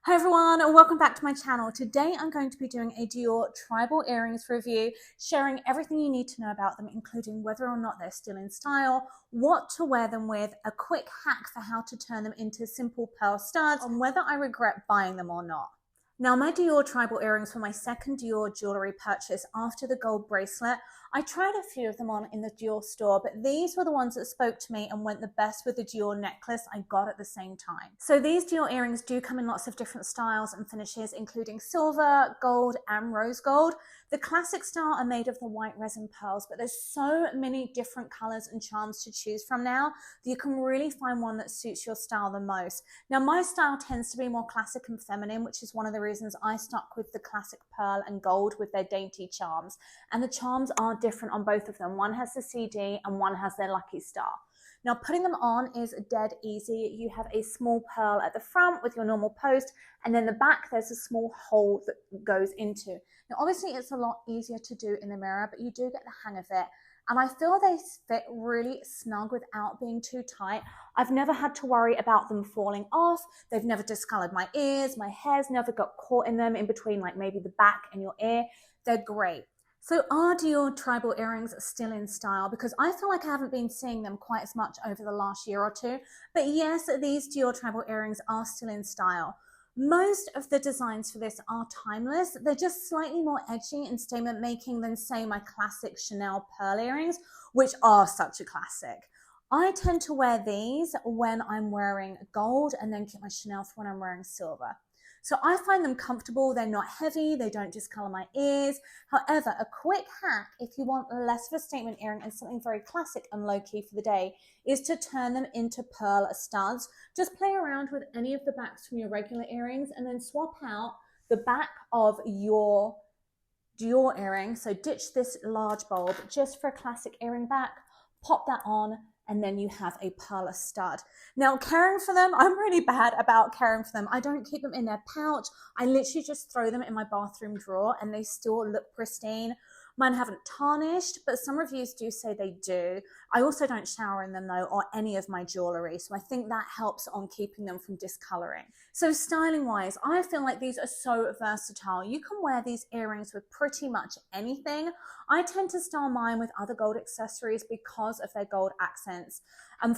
Hi everyone, and welcome back to my channel. Today I'm going to be doing a Dior Tribal earrings review, sharing everything you need to know about them, including whether or not they're still in style, what to wear them with, a quick hack for how to turn them into simple pearl studs, and whether I regret buying them or not. Now, my Dior Tribal earrings were my second Dior jewelry purchase after the gold bracelet. I tried a few of them on in the Dior store, but these were the ones that spoke to me and went the best with the Dior necklace I got at the same time. So these Dior earrings do come in lots of different styles and finishes, including silver, gold, and rose gold. The classic style are made of the white resin pearls, but there's so many different colors and charms to choose from now that you can really find one that suits your style the most. Now, my style tends to be more classic and feminine, which is one of the reasons I stuck with the classic pearl and gold with their dainty charms. And the charms are different on both of them. One has the CD and one has their lucky star. Now, putting them on is dead easy. You have a small pearl at the front with your normal post, and then the back there's a small hole that goes into. Now, obviously it's a lot easier to do in the mirror, but you do get the hang of it. And I feel they fit really snug without being too tight. I've never had to worry about them falling off. They've never discolored my ears. My hair's never got caught in them in between like maybe the back and your ear. They're great. So are Dior Tribal earrings still in style? Because I feel like I haven't been seeing them quite as much over the last year or two. But yes, these Dior Tribal earrings are still in style. Most of the designs for this are timeless. They're just slightly more edgy and statement making than, say, my classic Chanel pearl earrings, which are such a classic. I tend to wear these when I'm wearing gold and then keep my Chanel for when I'm wearing silver. So I find them comfortable, they're not heavy, they don't discolor my ears. However, a quick hack, if you want less of a statement earring and something very classic and low-key for the day, is to turn them into pearl studs. Just play around with any of the backs from your regular earrings and then swap out the back of your Dior earring. So ditch this large bulb just for a classic earring back, pop that on, and then you have a pearl stud. Now, caring for them, I'm really bad about caring for them. I don't keep them in their pouch. I literally just throw them in my bathroom drawer and they still look pristine. Mine haven't tarnished, but some reviews do say they do. I also don't shower in them though, or any of my jewelry. So I think that helps on keeping them from discoloring. So styling wise, I feel like these are so versatile. You can wear these earrings with pretty much anything. I tend to style mine with other gold accessories because of their gold accents.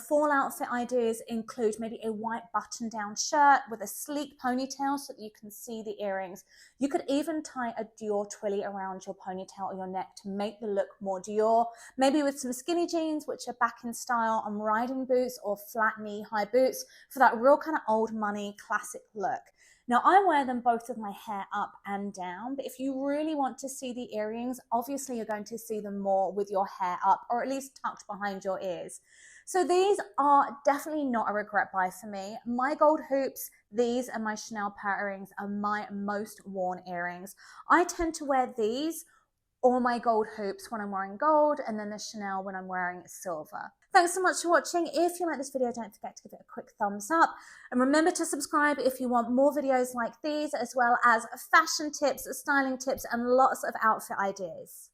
Fall outfit ideas include maybe a white button-down shirt with a sleek ponytail so that you can see the earrings. You could even tie a Dior twilly around your ponytail or your neck to make the look more Dior. Maybe with some skinny jeans, which are back in style, on riding boots or flat knee-high boots for that real kind of old money classic look. Now, I wear them both with my hair up and down, but if you really want to see the earrings, obviously you're going to see them more with your hair up or at least tucked behind your ears. So these are definitely not a regret buy for me. My gold hoops, these and my Chanel pearl earrings are my most worn earrings. I tend to wear these or my gold hoops when I'm wearing gold, and then the Chanel when I'm wearing silver. Thanks so much for watching. If you like this video, don't forget to give it a quick thumbs up. And remember to subscribe if you want more videos like these, as well as fashion tips, styling tips, and lots of outfit ideas.